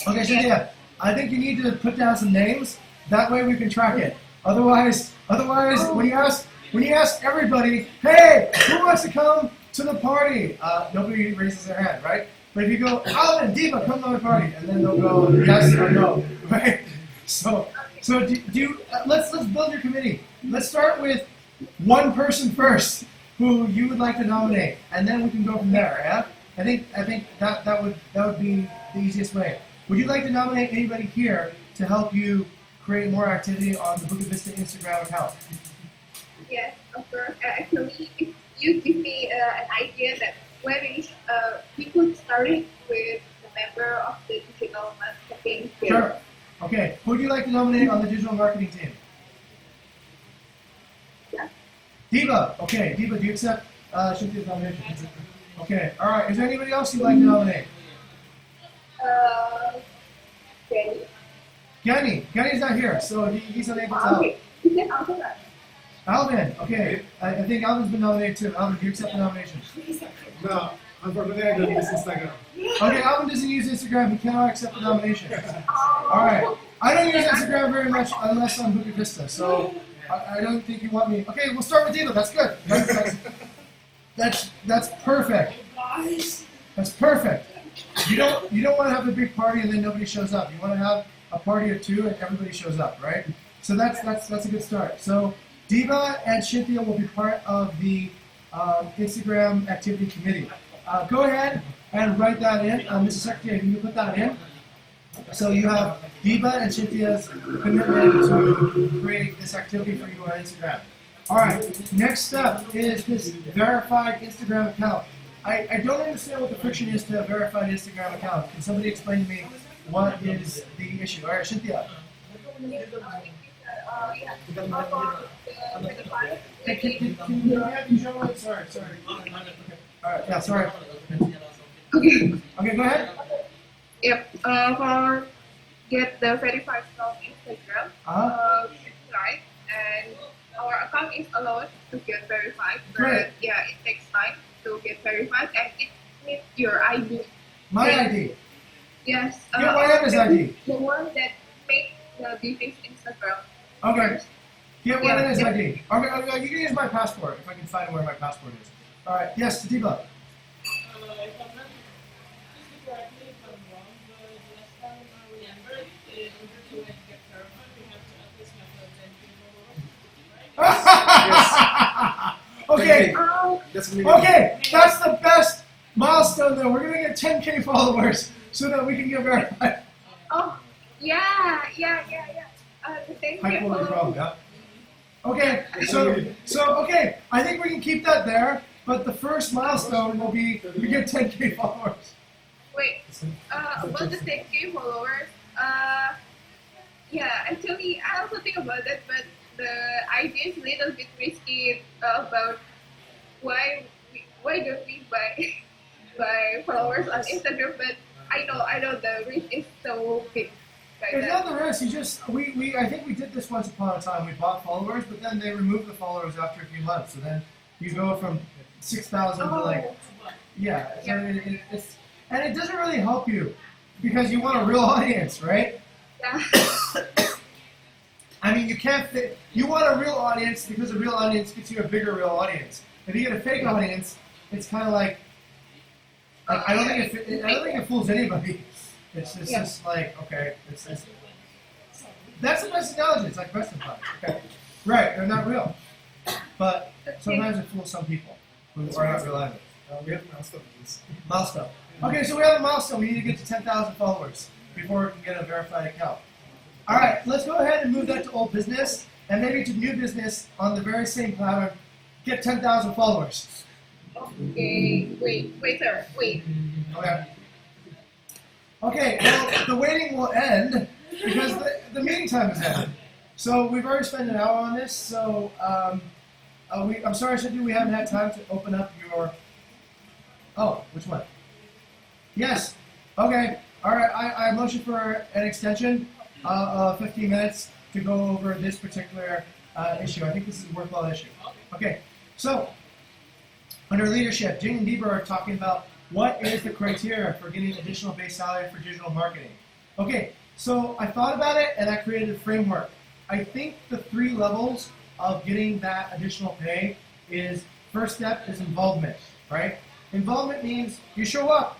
Okay, Cynthia, I think you need to put down some names. That way we can track it. Otherwise, when you ask everybody, hey, who wants to come to the party? Nobody raises their hand, right? But if you go, Alan and Diva, come to the party, and then they'll go yes or no, right? So do you, let's build your committee. Let's start with one person first who you would like to nominate, and then we can go from there. Yeah, I think that would be the easiest way. Would you like to nominate anybody here to help you create more activity on the Bukit Vista Instagram account? Yes, of course. Actually, if you give me an idea that we could start it with the member of the digital marketing team. Sure. Okay. Who would you like to nominate on the digital marketing team? Diva. Okay, Diva, do you accept Cynthia's nomination? Okay, all right. Is there anybody else you'd like to nominate? Jenny. Kenny's not here, so he's unable to. Okay. Is that also that? Alvin, okay. I think Alvin's been nominated too. Alvin, do you accept the nomination? No, unfortunately I don't use Instagram. Okay, Alvin doesn't use Instagram. He cannot accept the nomination. All right. I don't use Instagram very much unless on Bukit Vista, so I don't think you want me. Okay, we'll start with Diva. That's good. That's perfect. That's perfect. You don't want to have a big party and then nobody shows up. You want to have a party of two and everybody shows up, right? So that's a good start. So Diva and Cynthia will be part of the Instagram activity committee. Go ahead and write that in, Mrs. Secretary. Can you put that in? So you have Diva and Cynthia's commitment to create this activity for you on Instagram. All right. Next up is this verified Instagram account. I don't understand what the friction is to a verified Instagram account. Can somebody explain to me what is the issue? All right, Cynthia. Hey, can you have you show it? Sorry. Okay. All right, yeah, sorry. Okay. Okay, go ahead. Yep. For get the verified from Instagram, right, and our account is allowed to get verified, but Great. yeah, it takes time to get verified, and it needs your ID. My ID. Yes. Yeah, Mariana's ID. The one that makes the business Instagram. Okay. Get one of his Yeah. ID. Okay, you can use my passport if I can find where my passport is. All right. Yes, Diva. If I'm not, please correct me if I'm wrong, but last time I remember, in order to get verified, we have to at least have a 10K follower, right? Okay. That's minimum. Okay. That's the best milestone. Then we're gonna get 10K followers so that we can get verified. Oh, yeah. Thank High you. quality problem. Yeah. Okay. So okay. I think we can keep that there. But the first milestone will be we get 10K followers. Wait, about the 10K followers, yeah, actually, I also think about that, but the idea is a little bit risky about why don't we buy followers on Instagram, but I know the risk is so big. Like It's that. not the risk. You just I think we did this once upon a time. We bought followers, but then they removed the followers after a few months. So then you go from 6,000 to like yeah. So it's and it doesn't really help you because you want a real audience, right? Yeah. I mean, you can't fit. You want a real audience because a real audience gets you a bigger real audience. If you get a fake audience, it's kind of like I don't think it fools anybody. It's just like okay, that's the best analogy. It's like Western Flag. Okay, right? They're not real, but sometimes it fools some people who are not reliable. We have milestone, please. Milestone. Okay, so we have a milestone. We need to get to 10,000 followers before we can get a verified account. All right, let's go ahead and move that to old business and maybe to new business on the very same pattern. Get 10,000 followers. Okay, wait, sir, wait. Okay. Okay, well, the waiting will end because the meeting time is ended. So we've already spent an hour on this, so I'm sorry, Cynthia, we haven't had time to open up your... Oh, which one? Yes. Okay. All right, I motion for an extension of 15 minutes to go over this particular issue. I think this is a worthwhile issue. Okay, so under leadership, Jing and Diva are talking about what is the criteria for getting additional base salary for digital marketing. Okay, so I thought about it and I created a framework. I think the 3 levels of getting that additional pay is, first step is involvement, right? Involvement means you show up.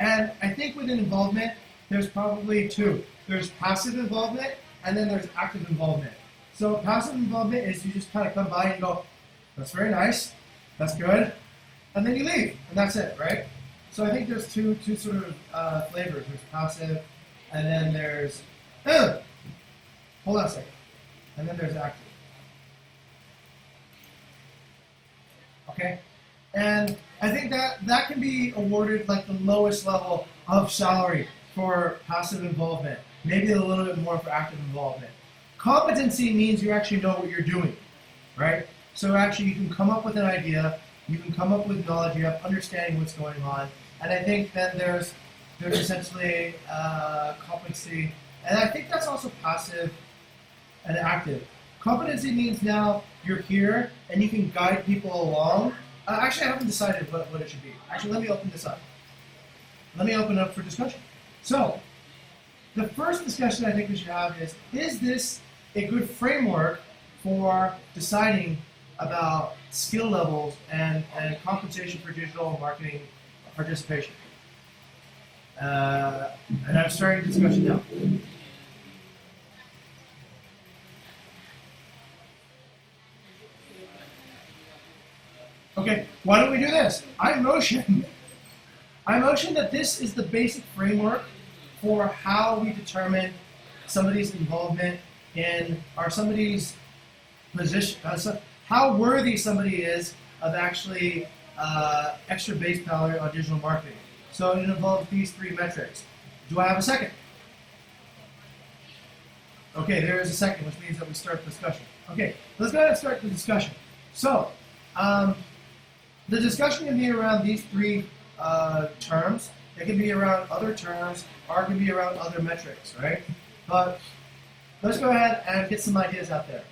And I think within involvement, there's probably 2. There's passive involvement and then there's active involvement. So passive involvement is you just kind of come by and go, that's very nice, that's good, and then you leave, and that's it, right? So I think there's two sort of flavors. There's passive, and then there's, hold on a second, and then there's active. Okay? And I think that can be awarded like the lowest level of salary for passive involvement, maybe a little bit more for active involvement. Competency means you actually know what you're doing, right? So actually you can come up with an idea, you can come up with knowledge, you have understanding what's going on, and I think then there's essentially competency, and I think that's also passive and active. Competency means now you're here and you can guide people along. Actually, I haven't decided what it should be. Actually, let me open this up. Let me open it up for discussion. So, the first discussion I think we should have is this a good framework for deciding about skill levels and compensation for digital marketing participation? And I'm starting the discussion now. Okay, why don't we do this? I motion that this is the basic framework for how we determine somebody's involvement in, or somebody's position, how worthy somebody is of actually extra base salary on digital marketing. So it involves these three metrics. Do I have a second? Okay, there is a second, which means that we start the discussion. Okay, let's go ahead and start the discussion. So, the discussion can be around these three terms. It can be around other terms, or it can be around other metrics, right? But let's go ahead and get some ideas out there.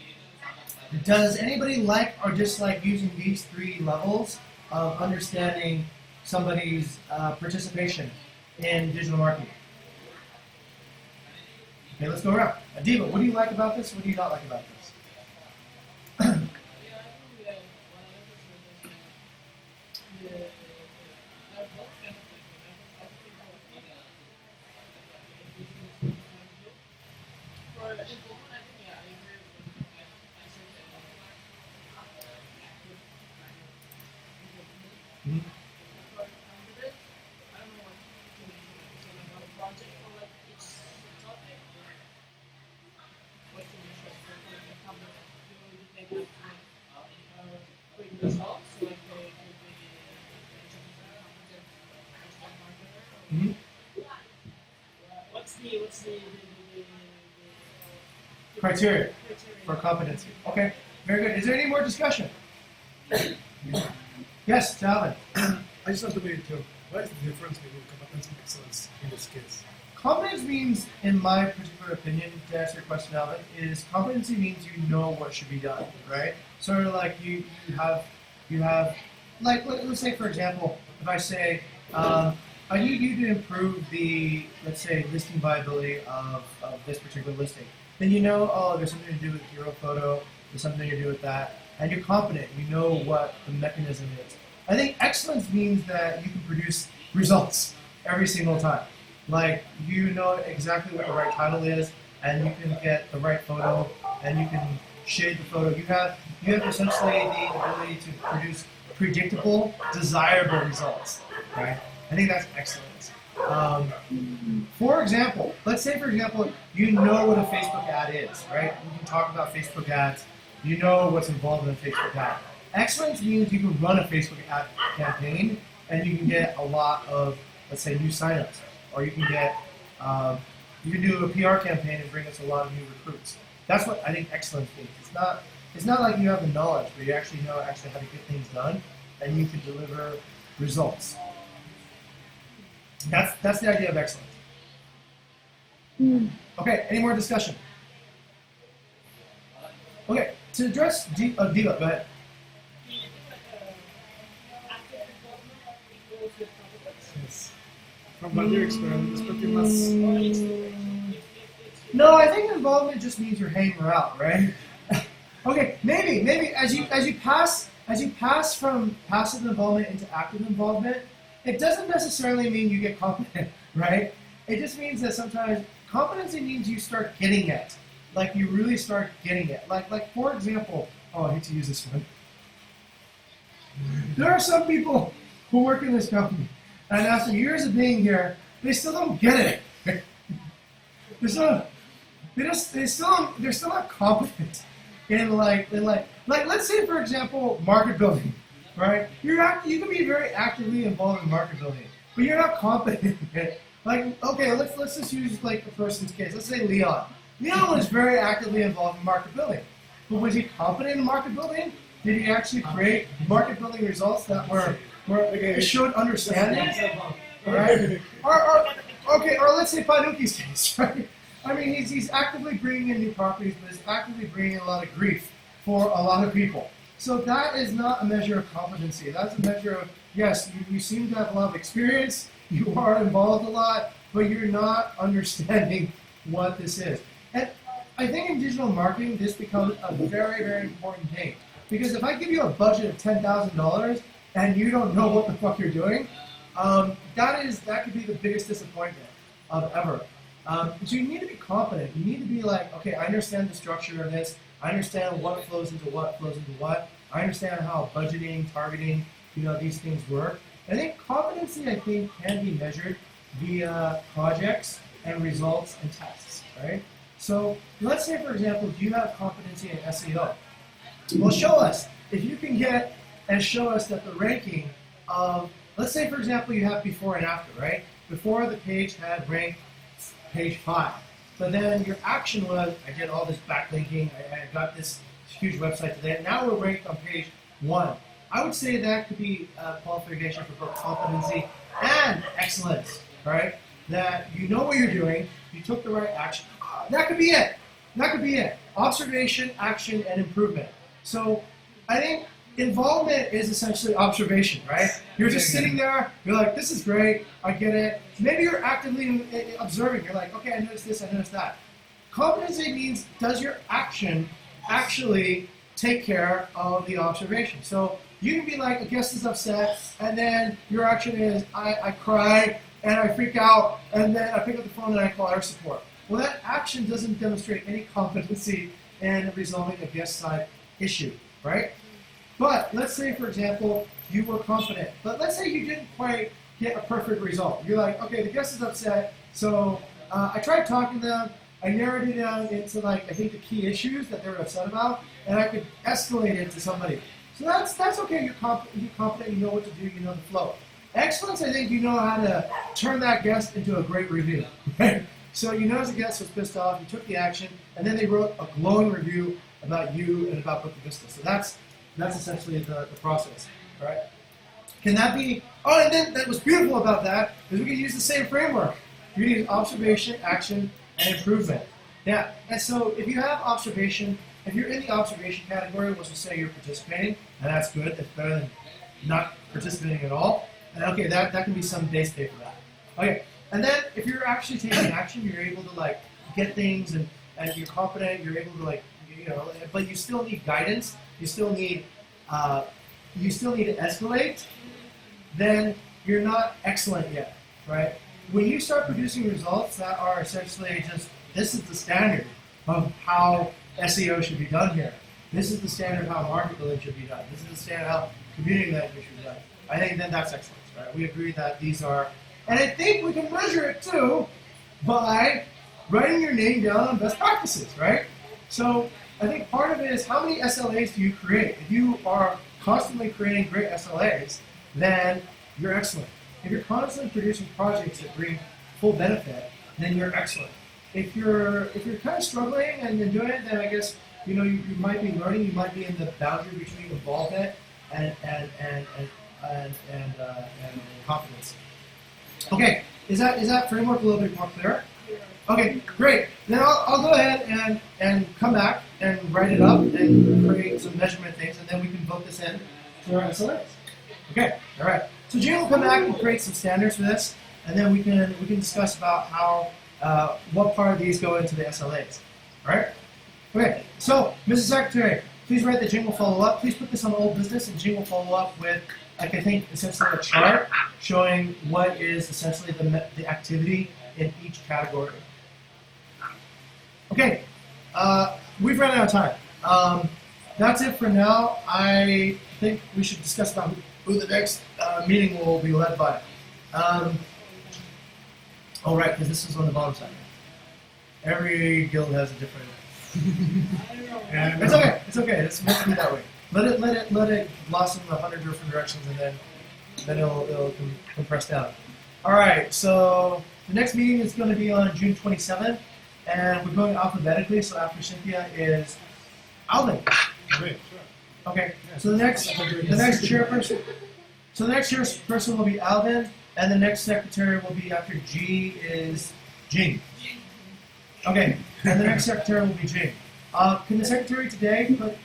Does anybody like or dislike using these three levels of understanding somebody's participation in digital marketing? Okay, let's go around. Adiba, what do you like about this? What do you not like about this? What's the criteria for competency? Okay, very good. Is there any more discussion? Yes, Talvin. I just want to be clear. What is the difference between competence and excellence in this case? Competence means, in my particular opinion, to answer your question, Alvin, is competency means you know what should be done, right? Sort of like you have, like let's say for example, if I say, I need you to improve the, let's say, listing viability of this particular listing, then you know, oh, there's something to do with hero photo, there's something to do with that, and you're confident, you know what the mechanism is. I think excellence means that you can produce results every single time. Like, you know exactly what the right title is, and you can get the right photo, and you can shade the photo. You have essentially the ability to produce predictable, desirable results, right? I think that's excellence. For example, let's say, for example, you know what a Facebook ad is, right? We can talk about Facebook ads. You know what's involved in a Facebook ad. Excellence means you can run a Facebook ad campaign, and you can get a lot of, let's say, new signups, or you can get, you can do a PR campaign and bring us a lot of new recruits. That's what I think excellence means. It's not like you have the knowledge, but you actually know how to get things done, and you can deliver results. That's the idea of excellence. Okay, any more discussion? Okay, to address Diva, go ahead. Yes. From what you experienced, it's pretty much. No, I think involvement just means you're hanging around, right? Okay, maybe as you pass from passive involvement into active involvement, it doesn't necessarily mean you get competent, right? It just means that sometimes competency means you start getting it. Like, you really start getting it. Like for example, I hate to use this one. There are some people who work in this company, and after years of being here, they still don't get it. They're still not competent in like let's say, for example, market building, right? You can be very actively involved in market building, but you're not competent in it. Like, okay, let's just use like a person's case. Let's say Leon. Leon was very actively involved in market building, but was he competent in market building? Did he actually create market building results that were showed understanding? Right? Or let's say Panuki's case, right? I mean, he's actively bringing in new properties, but he's actively bringing in a lot of grief for a lot of people. So that is not a measure of competency. That's a measure of, yes, you seem to have a lot of experience, you are involved a lot, but you're not understanding what this is. And I think in digital marketing, this becomes a very, very important thing. Because if I give you a budget of $10,000 and you don't know what the fuck you're doing, that could be the biggest disappointment of ever. So you need to be confident. You need to be like, okay, I understand the structure of this. I understand what flows into what flows into what. I understand how budgeting, targeting, these things work. I think competency, can be measured via projects and results and tests, right? So let's say, for example, do you have competency in SEO? Well, show us. If you can get and show us that the ranking of, let's say, for example, you have before and after, right? Before the page had ranked page 5. But then your action was, I did all this backlinking, I got this huge website today, now we're ranked on page 1. I would say that could be a qualification for both competency and excellence, right? That you know what you're doing, you took the right action. That could be it. That could be it. Observation, action, and improvement. So I think involvement is essentially observation, right? You're just sitting there, you're like, this is great, I get it. Maybe you're actively observing, you're like, okay, I noticed this, I noticed that. Competency means, does your action actually take care of the observation? So you can be like, a guest is upset, and then your action is, I cry, and I freak out, and then I pick up the phone and I call air support. Well, that action doesn't demonstrate any competency in resolving a guest side issue, right? But let's say, for example, you were confident, but let's say you didn't quite get a perfect result. You're like, okay, the guest is upset, so I tried talking to them, I narrowed it down into I think the key issues that they were upset about, and I could escalate it to somebody. So that's okay, you're confident, you know what to do, you know the flow. Excellence, I think you know how to turn that guest into a great review, right? So you notice the guest was pissed off, you took the action, and then they wrote a glowing review about you and about Bukit Vista. So that's essentially the process, right? Can that be, and then that was beautiful about that is we can use the same framework. We can use observation, action, and improvement. Yeah, and so if you have observation, if you're in the observation category, let's just say you're participating, and that's good, that's better than not participating at all. And okay, that can be some base pay for that. Okay, and then if you're actually taking action, you're able to get things and you're confident, you're able to but you still need guidance, you still need to escalate, then you're not excellent yet, right? When you start producing results that are essentially just, this is the standard of how SEO should be done here. This is the standard of how market building should be done. This is the standard of how community management should be done. I think then that's excellence, right? We agree that these are, and I think we can measure it too by writing your name down on best practices, right? So I think part of it is how many SLAs do you create? If you are constantly creating great SLAs, then you're excellent. If you're constantly producing projects that bring full benefit, then you're excellent. If you're kind of struggling and you're doing it, then I guess you might be learning. You might be in the boundary between involvement and confidence. Okay, is that framework a little bit more clear? Okay, great. Then I'll go ahead and come back and write it up and create some measurement things, and then we can vote this in to our SLAs. Okay, all right. So Jane will come back and create some standards for this, and then we can discuss about how what part of these go into the SLAs. All right. Okay. So, Mrs. Secretary, please write that Jane will follow up. Please put this on old business, and Jane will follow up with, I think, essentially a chart showing what is essentially the activity in each category. Okay, we've run out of time. That's it for now. I think we should discuss about who the next meeting will be led by. Oh, right, because this is on the bottom side. Every guild has a different. It's okay. It's okay. It's meant to be that way. Let it blossom in 100 different directions, and then it'll compress down. All right. So the next meeting is going to be on June 27th. And we're going alphabetically, so after Cynthia is Alvin. Great, sure. Okay. So the next chairperson. So the next chairperson will be Alvin, and the next secretary will be after G is Jing. Okay. And the next secretary will be Jing. Can the secretary today put?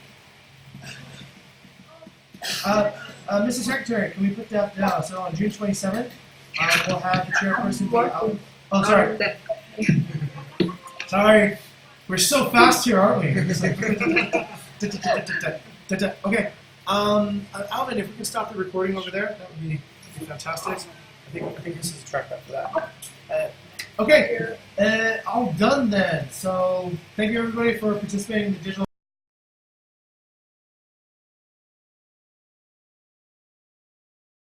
Mr. Secretary, can we put that down? So on June 27th, we'll have the chairperson be Alvin. Oh, sorry. Sorry. We're so fast here, aren't we? Okay. Alvin, if we can stop the recording over there, that would be fantastic. I think this is a trackpad for that. Okay. All done then. So thank you everybody for participating in the digital.